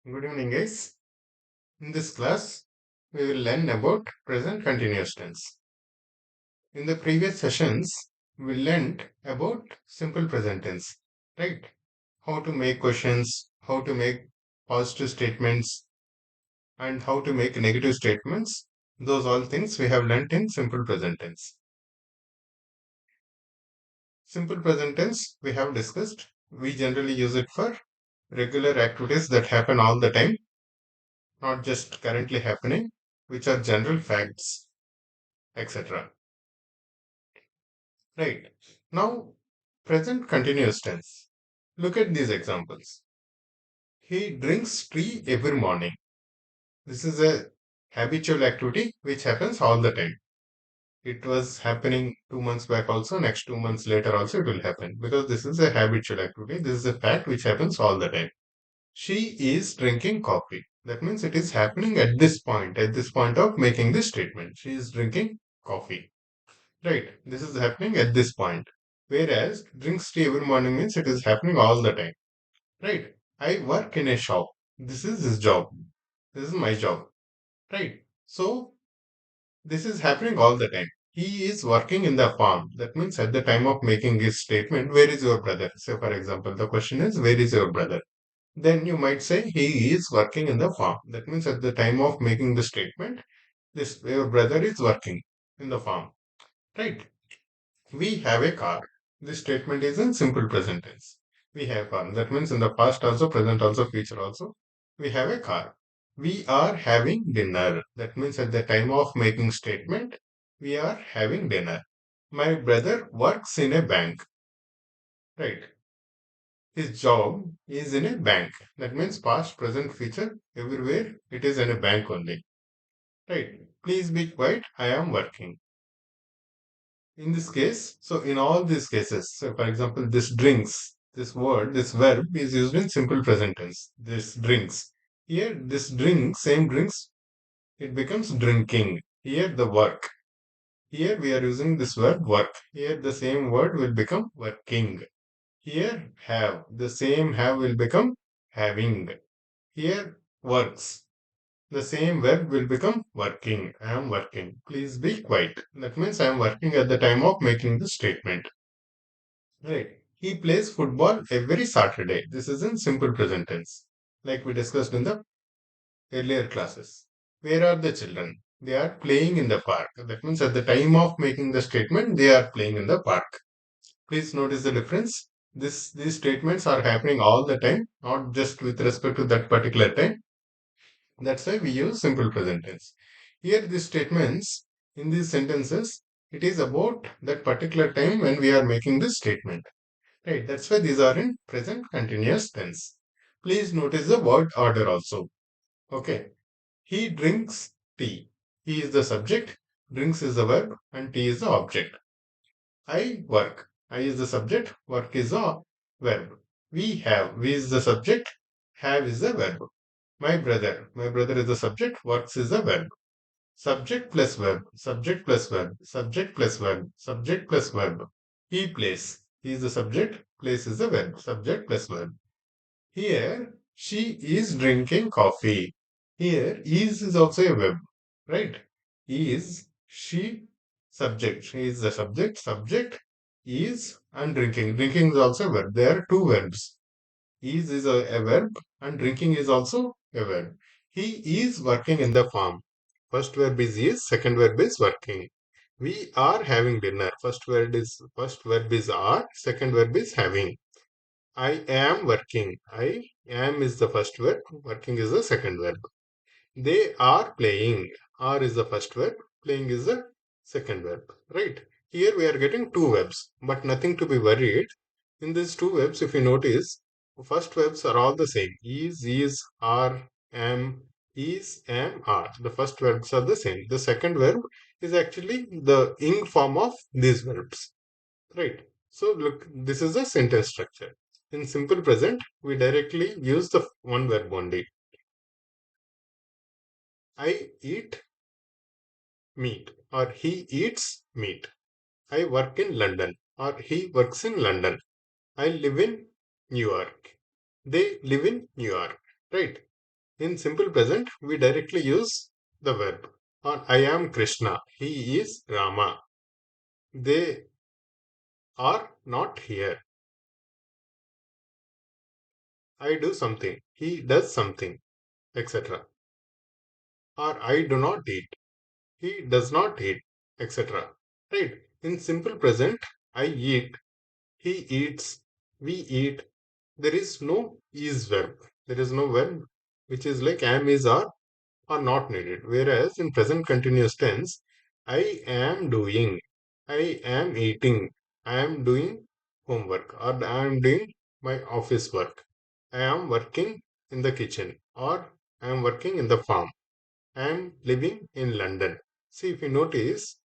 Good evening, guys. In this class, we will learn about present continuous tense. In the previous sessions, we learned about simple present tense, right? How to make questions, how to make positive statements, and how to make negative statements. Those all things we have learnt in simple present tense. Simple present tense we have discussed. We generally use it for regular activities that happen all the time, not just currently happening, which are general facts, etc. Right. Now, present continuous tense. Look at these examples. He drinks tea every morning. This is a habitual activity which happens all the time. It was happening 2 months back also, next 2 months later also it will happen because this is a habitual activity. This is a fact which happens all the time. She is drinking coffee. That means it is happening at this point of making this statement. She is drinking coffee. Right. This is happening at this point. Whereas drinks tea every morning means it is happening all the time. Right. I work in a shop. This is his job. This is my job. Right. So this is happening all the time. He is working in the farm. That means at the time of making his statement, where is your brother? So for example, the question is, where is your brother? Then you might say he is working in the farm. That means at the time of making the statement, this your brother is working in the farm. Right. We have a car. This statement is in simple present tense. We have car. That means in the past also, present also, future also. We have a car. We are having dinner. That means at the time of making statement, we are having dinner. My brother works in a bank. Right. His job is in a bank. That means past, present, future, everywhere it is in a bank only. Right. Please be quiet. I am working. In this case, so in all these cases, so for example, this drinks, this word, this verb is used in simple present tense. This drinks. Here, this drink, same drinks, it becomes drinking. Here, the work. Here, we are using this verb work. Here, the same word will become working. Here, have. The same have will become having. Here, works. The same verb will become working. I am working. Please be quiet. That means I am working at the time of making the statement. Right. He plays football every Saturday. This is in simple present tense, like we discussed in the earlier classes. Where are the children? They are playing in the park. That means at the time of making the statement, they are playing in the park. Please notice the difference. These statements are happening all the time, not just with respect to that particular time. That's why we use simple present tense. Here, these statements in these sentences, it is about that particular time when we are making this statement. Right, that's why these are in present continuous tense. Please notice the word order also. Okay. He drinks tea. He is the subject, drinks is the verb, and tea is the object. I work. I is the subject, work is the verb. We have. We is the subject, have is the verb. My brother. My brother is the subject, works is the verb. Subject plus verb, subject plus verb, subject plus verb, subject plus verb. He plays. He is the subject, place is the verb, subject plus verb. Here, she is drinking coffee. Here, is also a verb, right? Is, she, subject. She is the subject, subject, is, and drinking. Drinking is also a verb. There are two verbs. Is a verb, and drinking is also a verb. He is working in the farm. First verb is, second verb is working. We are having dinner. First verb is are, second verb is having. I am working. I am is the first verb, working is the second verb. They are playing. Are is the first verb, playing is the second verb. Right? Here we are getting two verbs, but nothing to be worried. In these two verbs, if you notice, first verbs are all the same. Is, are, am, are. The first verbs are the same. The second verb is actually the ing form of these verbs. Right. So look, this is a sentence structure. In simple present, we directly use the one verb only. I eat meat or he eats meat. I work in London or he works in London. I live in New York. They live in New York. Right. In simple present, we directly use the verb. Or I am Krishna. He is Rama. They are not here. I do something. He does something, etc. Or I do not eat. He does not eat, etc. Right? In simple present, I eat. He eats. We eat. There is no is verb. There is no verb which is like am, is, are not needed. Whereas in present continuous tense, I am doing, I am eating, I am doing homework, or I am doing my office work. I am working in the kitchen, or I am working in the farm. I am living in London. See, if you notice,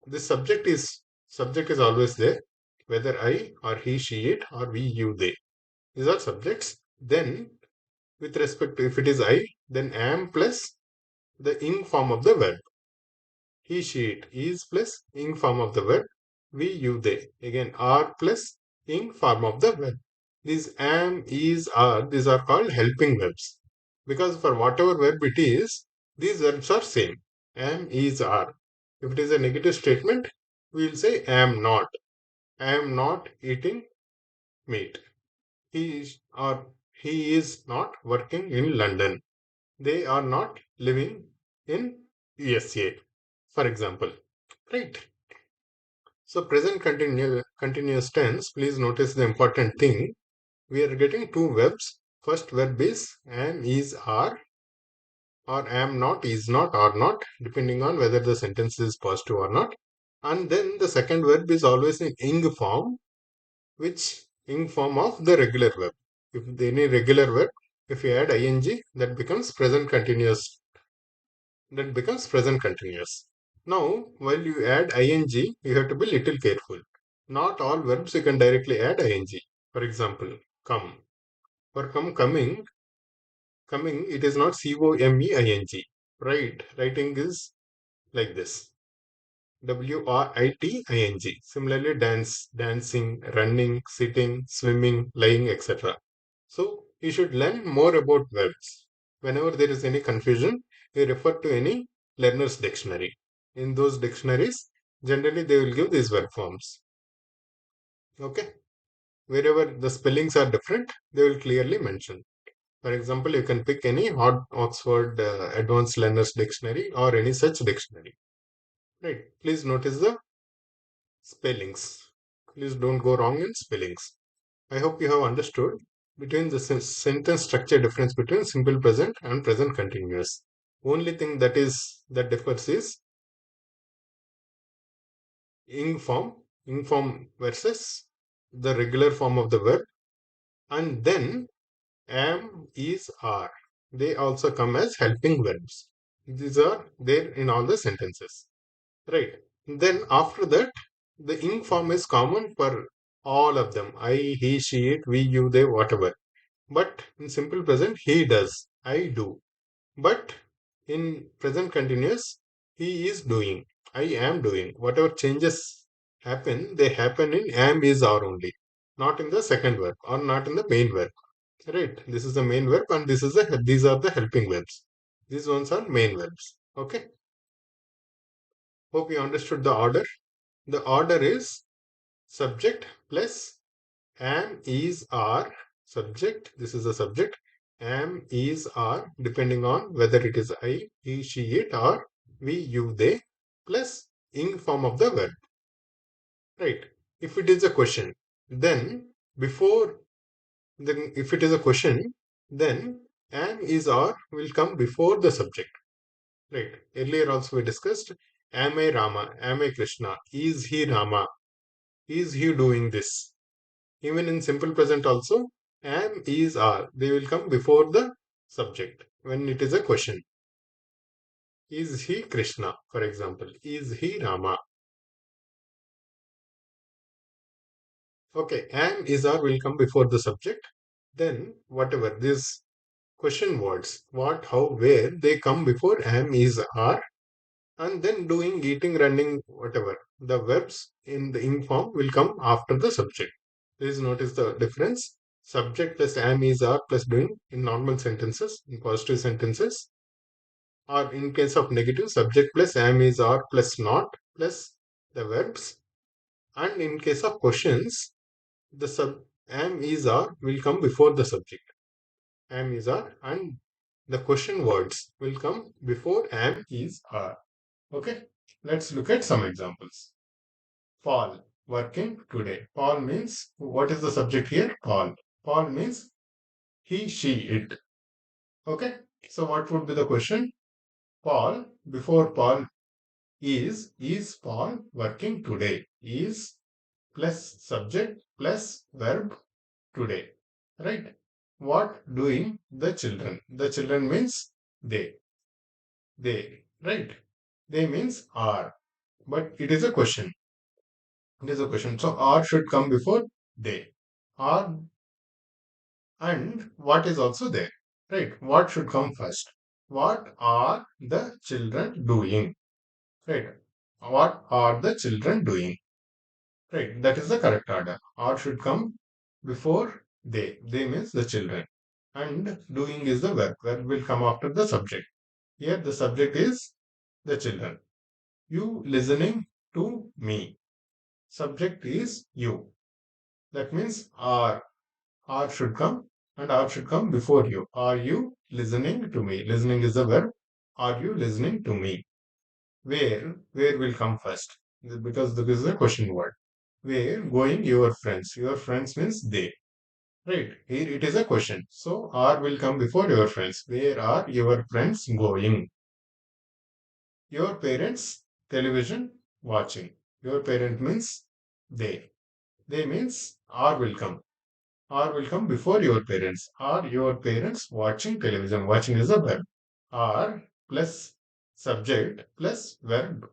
this subject is always there, whether I or he, she, it, or we, you, they. These are subjects. Then, with respect to if it is I, then am plus the ing form of the verb. He, she, it is plus ing form of the verb. We, you, they. Again, are plus ing form of the verb. These am, is, are, these are called helping verbs. Because for whatever verb it is, these verbs are same. Am, is, are. If it is a negative statement, we will say am not. I am not eating meat. He is or he is not working in London. They are not living in USA, for example. Right. So present continuous tense, please notice the important thing. We are getting two verbs. First verb is am, is, are, or am not, is not, are not, depending on whether the sentence is positive or not. And then the second verb is always in ing form, which ing form of the regular verb. If any regular verb, if you add ing, that becomes present continuous. That becomes present continuous. Now, while you add ing, you have to be little careful. Not all verbs you can directly add ing. For example, come. For coming, it is not coming. Right? Writing is like this. WRITING. Similarly, dance, dancing, running, sitting, swimming, lying, etc. So you should learn more about verbs. Whenever there is any confusion, you refer to any learner's dictionary. In those dictionaries, generally they will give these verb forms. Okay. Wherever the spellings are different, they will clearly mention. For example, you can pick any Oxford Advanced Learners Dictionary or any such dictionary. Right. Please notice the spellings. Please don't go wrong in spellings. I hope you have understood between the sentence structure difference between simple present and present continuous. Only thing that differs is ing form versus the regular form of the verb, and then am, is, are. They also come as helping verbs. These are there in all the sentences. Right. Then after that, the ing form is common for all of them. I, he, she, it, we, you, they, whatever. But in simple present, he does. I do. But in present continuous, he is doing. I am doing. Whatever changes happen, they happen in am, is, are only. Not in the second verb or not in the main verb. Right. This is the main verb and these are the helping verbs. These ones are main verbs. Okay. Hope you understood the order. The order is subject plus am, is, are, subject. This is the subject. Am, is, are, depending on whether it is I, he, she, it, or we, you, they, plus ing form of the verb. Right. If it is a question, then before, then if it is a question, then am, is, are will come before the subject. Right. Earlier also we discussed, am I Rama? Am I Krishna? Is he Rama? Is he doing this? Even in simple present also, am, is, are, they will come before the subject when it is a question. Is he Krishna, for example? Is he Rama? Okay, am, is, are will come before the subject. Then, whatever these question words, what, how, where, they come before am, is, are, and then doing, eating, running, whatever. The verbs in the ing form will come after the subject. Please notice the difference. subject plus am is are plus doing in normal sentences, in positive sentences, or in case of negative, subject plus am is are plus not plus the verbs. And in case of questions, the am is are will come before the subject. Am is are, and the question words will come before am is are. Okay, let's look at some examples. Paul working today. Paul means, what is the subject here? Paul. Paul means he, she, it. Okay, so what would be the question? Paul, before Paul is Paul working today? Is plus subject plus verb today. Right? What doing the children? The children means they. They. Right? They means are. But it is a question. It is a question. So are should come before they. Are, and what is also there. Right? What should come first? What are the children doing? Right? What are the children doing? Right? That is the correct order. Or should come before they. They means the children. And doing is the verb. Verb will come after the subject. Here the subject is the children. You listening to me. Subject is you. That means are. Are should come, and are should come before you. Are you listening to me? Listening is the verb. Are you listening to me? Where will come first? Because this is a question word. Where going your friends? Your friends means they. Right. Here it is a question. So are will come before your friends. Where are your friends going? Your parents television watching. Your parent means they. They means are will come. Are will come before your parents. Are your parents watching television? Watching is a verb. Are plus subject plus verb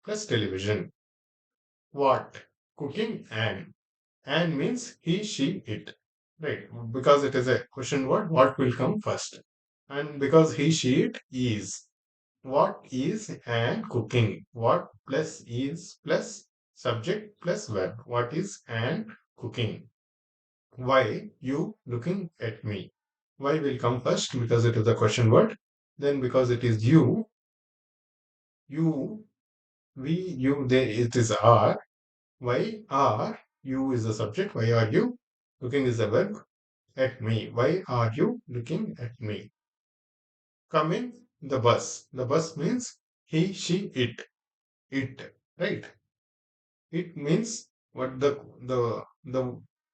plus television. What? Cooking and. And means he, she, it. Right. Because it is a question word, what will come first? And because he, she, it is. What is and cooking? What plus is plus subject plus verb. What is and cooking? Why you looking at me? Why will come first? Because it is a question word. Then because it is you, we, you, they, it is are. Why are you is the subject? Why are you looking is the verb? At me. Why are you looking at me? Come in the bus. The bus means he, she, it. It. Right? It means what the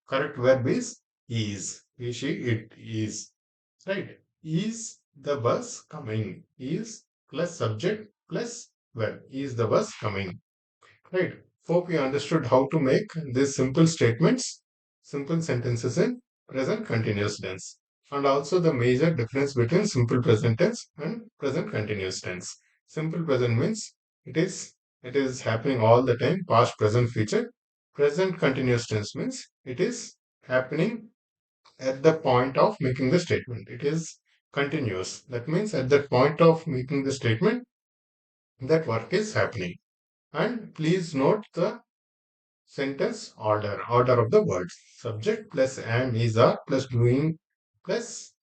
correct verb is. He, she, it is. Right? Is the bus coming? Is plus subject plus verb. Is the bus coming? Right. Hope you understood how to make these simple statements, simple sentences in present continuous tense, and also the major difference between simple present tense and present continuous tense. Simple present means it is happening all the time, past, present, future. Present continuous tense means it is happening at the point of making the statement. It is continuous. That means at the point of making the statement, that work is happening. And please note the sentence order of the words. Subject plus am is are plus doing plus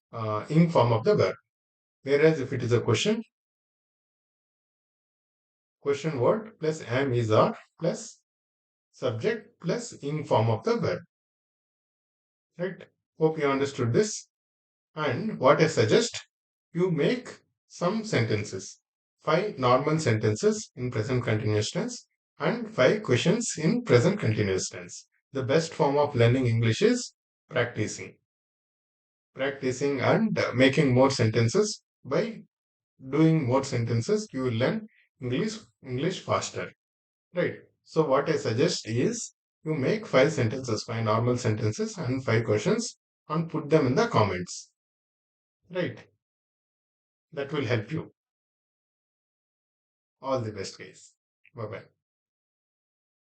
in form of the verb. Whereas if it is a question word plus am is are plus subject plus in form of the verb. Right? Hope you understood this. And what I suggest, you make some sentences. 5 normal sentences in present continuous tense and 5 questions in present continuous tense. The best form of learning English is practicing. Practicing and making more sentences. By doing more sentences, you will learn English faster. Right. So what I suggest is you make 5 sentences, 5 normal sentences and 5 questions and put them in the comments. Right. That will help you. All the best, guys. Bye bye.